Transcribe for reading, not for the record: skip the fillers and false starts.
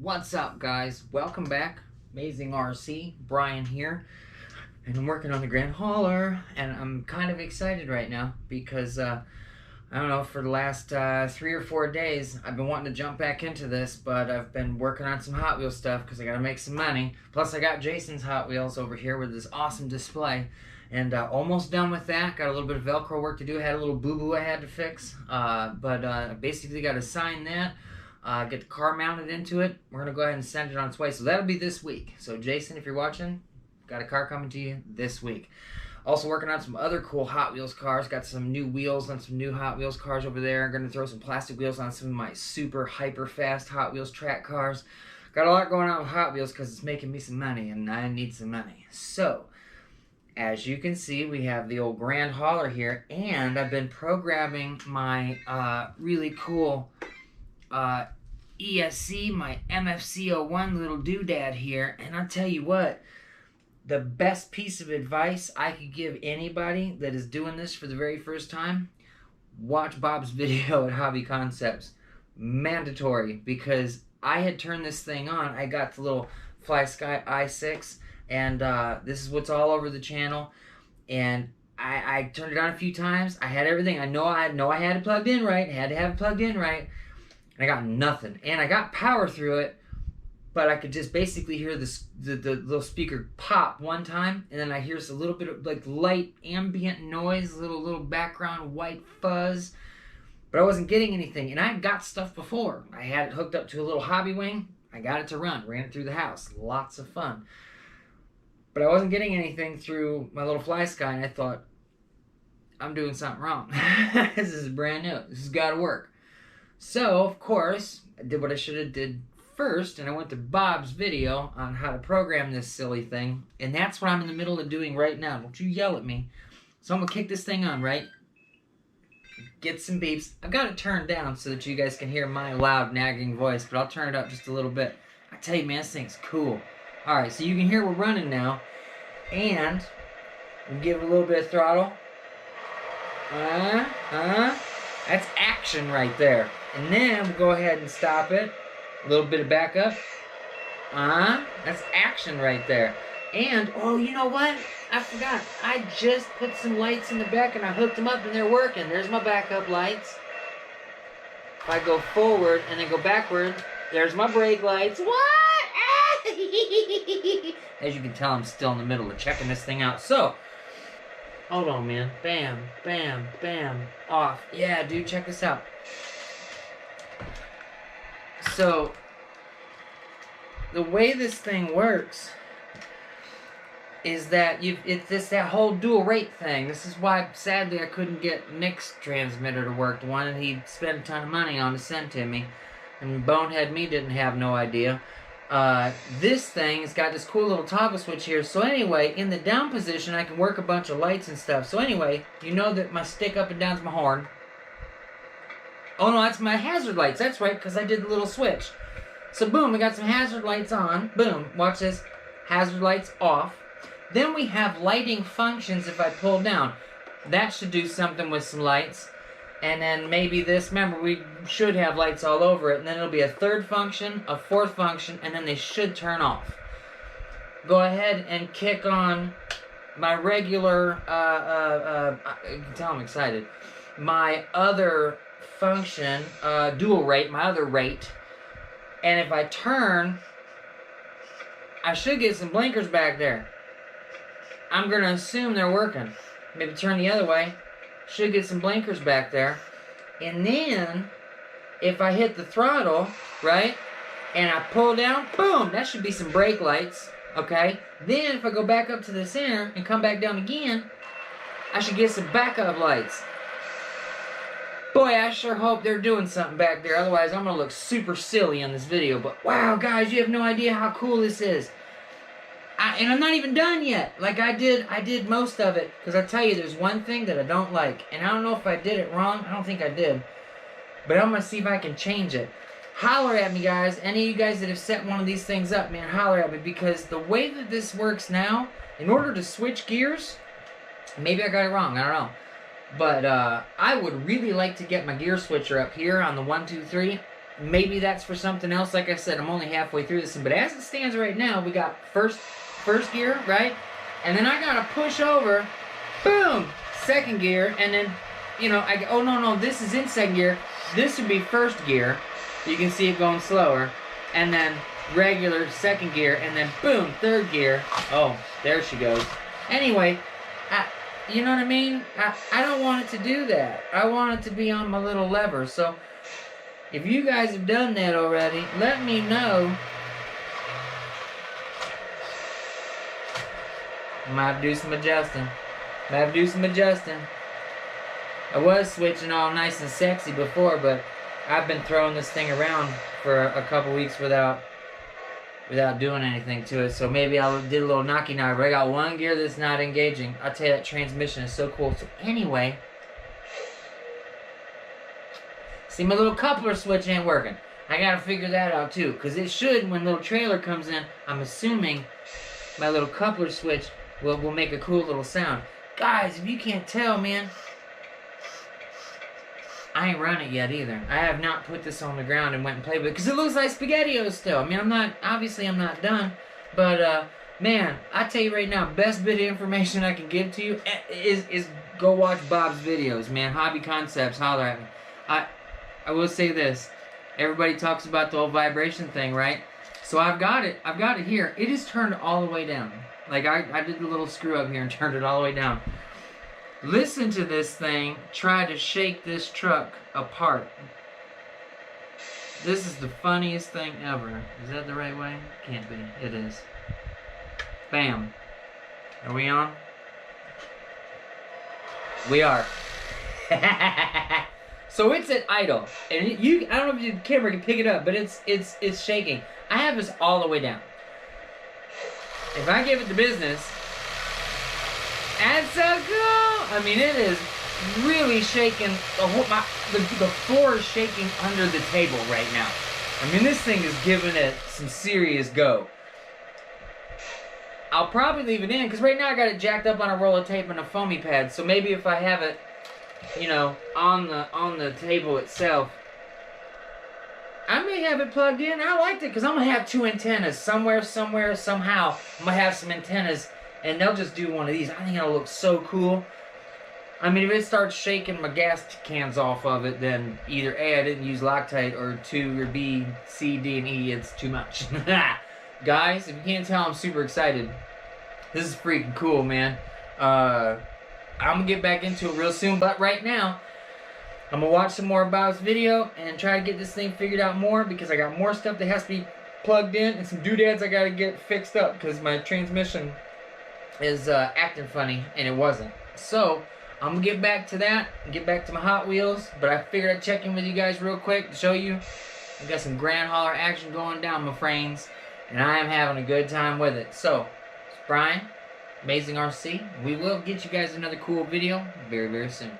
What's up, guys? Welcome back. Amazing RC, Brian here, and I'm working on the Grand Hauler, and I'm kind of excited right now because I don't know, for the last 3 or 4 days I've been wanting to jump back into this, but I've been working on some Hot Wheels stuff because I gotta make some money. Plus I got Jason's Hot Wheels over here with this awesome display, and almost done with that. Got a little bit of Velcro work to do. Had a little boo-boo I had to fix, but basically got to sign that. Get the car mounted into it. We're going to go ahead and send it on its way. So that'll be this week. So Jason, if you're watching, got a car coming to you this week. Also working on some other cool Hot Wheels cars. Got some new wheels on some new Hot Wheels cars over there. I'm going to throw some plastic wheels on some of my super hyper fast Hot Wheels track cars. Got a lot going on with Hot Wheels because it's making me some money and I need some money. So, as you can see, we have the old Grand Hauler here, and I've been programming my really cool ESC, my MFC 01 little doodad here, and I'll tell you what, the best piece of advice I could give anybody that is doing this for the very first time, watch Bob's video at Hobby Concepts. Mandatory, because I had turned this thing on. I got the little Fly Sky i6, and this is what's all over the channel, and I turned it on a few times. I had everything. I know I had it plugged in right. I had to have it plugged in right. And I got nothing. And I got power through it, but I could just basically hear the little speaker pop one time, and then I hear a little bit of like light ambient noise, little background white fuzz, but I wasn't getting anything. And I got stuff before. I had it hooked up to a little hobby wing. I got it to run, ran it through the house. Lots of fun. But I wasn't getting anything through my little Fly Sky, and I thought, I'm doing something wrong. This is brand new. This has got to work. So, of course, I did what I should have did first, and I went to Bob's video on how to program this silly thing, and that's what I'm in the middle of doing right now. Don't you yell at me. So I'm going to kick this thing on, right? Get some beeps. I've got it turned down so that you guys can hear my loud, nagging voice, but I'll turn it up just a little bit. I tell you, man, this thing's cool. Alright, so you can hear we're running now, and we'll give it a little bit of throttle. That's action right there. And then we'll go ahead and stop it. A little bit of backup. That's action right there. And, oh, you know what? I forgot. I just put some lights in the back and I hooked them up and they're working. There's my backup lights. If I go forward and then go backward, there's my brake lights. What? As you can tell, I'm still in the middle of checking this thing out. So, hold on, man. Bam, bam, bam. Off. Yeah, dude, check this out. So, the way this thing works is that it's that whole dual rate thing. This is why, sadly, I couldn't get Nick's transmitter to work, the one that he spent a ton of money on to send to me. And Bonehead me didn't have no idea. This thing has got this cool little toggle switch here. So anyway, in the down position, I can work a bunch of lights and stuff. So anyway, you know that my stick up and down is my horn. Oh no, that's my hazard lights. That's right, because I did the little switch. So boom, we got some hazard lights on. Boom, watch this. Hazard lights off. Then we have lighting functions if I pull down. That should do something with some lights. And then maybe this, remember, we should have lights all over it. And then it'll be a third function, a fourth function, and then they should turn off. Go ahead and kick on my regular, you can tell I'm excited. My other function, dual rate, my other rate. And if I turn, I should get some blinkers back there. I'm going to assume they're working. Maybe turn the other way. Should get some blinkers back there. And then, if I hit the throttle, right, and I pull down, boom, that should be some brake lights, okay? Then, if I go back up to the center and come back down again, I should get some backup lights. Boy, I sure hope they're doing something back there. Otherwise, I'm going to look super silly in this video. But, wow, guys, you have no idea how cool this is. And I'm not even done yet. Like I did most of it. Because I tell you, there's one thing that I don't like. And I don't know if I did it wrong. I don't think I did. But I'm going to see if I can change it. Holler at me, guys. Any of you guys that have set one of these things up, man, holler at me. Because the way that this works now, in order to switch gears, maybe I got it wrong. I don't know. But I would really like to get my gear switcher up here on the 1, 2, 3. maybe that's for something else. Like I said, I'm only halfway through this, but as it stands right now, we got first gear, right? And then I gotta push over, boom, second gear, and then, you know, oh no, this is in second gear. This would be first gear. You can see it going slower. And then regular second gear, and then boom, third gear. Oh, there she goes. Anyway, you know what I mean? I don't want it to do that. I want it to be on my little lever. So if you guys have done that already, let me know. I might have to do some adjusting. I was switching all nice and sexy before, but I've been throwing this thing around for a couple weeks without doing anything to it. So maybe I did a little knocky knock. But I got one gear that's not engaging. I'll tell you, that transmission is so cool. So anyway, see, my little coupler switch ain't working. I gotta figure that out too, because it should, when little trailer comes in, I'm assuming my little coupler switch will make a cool little sound. Guys, if you can't tell, man, I ain't run it yet either. I have not put this on the ground and went and played with it, because it looks like SpaghettiOs still. I mean, I'm not done, but man, I tell you right now, best bit of information I can give to you is go watch Bob's videos, man. Hobby Concepts, holler at me. I will say this. Everybody talks about the old vibration thing, right? So I've got it here. It is turned all the way down. Like, I did the little screw up here and turned it all the way down. Listen to this thing try to shake this truck apart. This is the funniest thing ever. Is that the right way? Can't be. It is. Bam. Are we on? We are. So it's at idle, and I don't know if the camera can pick it up, but it's shaking. I have this all the way down. If I give it the business, that's so cool. I mean, it is really shaking. The floor is shaking under the table right now. I mean, this thing is giving it some serious go. I'll probably leave it in, because right now I got it jacked up on a roll of tape and a foamy pad. So maybe if I have it, you know, on the table itself, I may have it plugged in. I liked it, because I'm going to have two antennas. Somewhere, somehow, I'm going to have some antennas, and they'll just do one of these. I think it'll look so cool. I mean, if it starts shaking my gas cans off of it, then either A, I didn't use Loctite, or 2, or B, C, D, and E, it's too much. Guys, if you can't tell, I'm super excited. This is freaking cool, man. I'm going to get back into it real soon, but right now, I'm going to watch some more of Bob's video and try to get this thing figured out more, because I got more stuff that has to be plugged in and some doodads I got to get fixed up, because my transmission is acting funny, and it wasn't. So, I'm going to get back to that and get back to my Hot Wheels, but I figured I'd check in with you guys real quick to show you we got some grand hauler action going down, my friends, and I am having a good time with it. So, it's Brian, Amazing RC. We will get you guys another cool video very, very soon.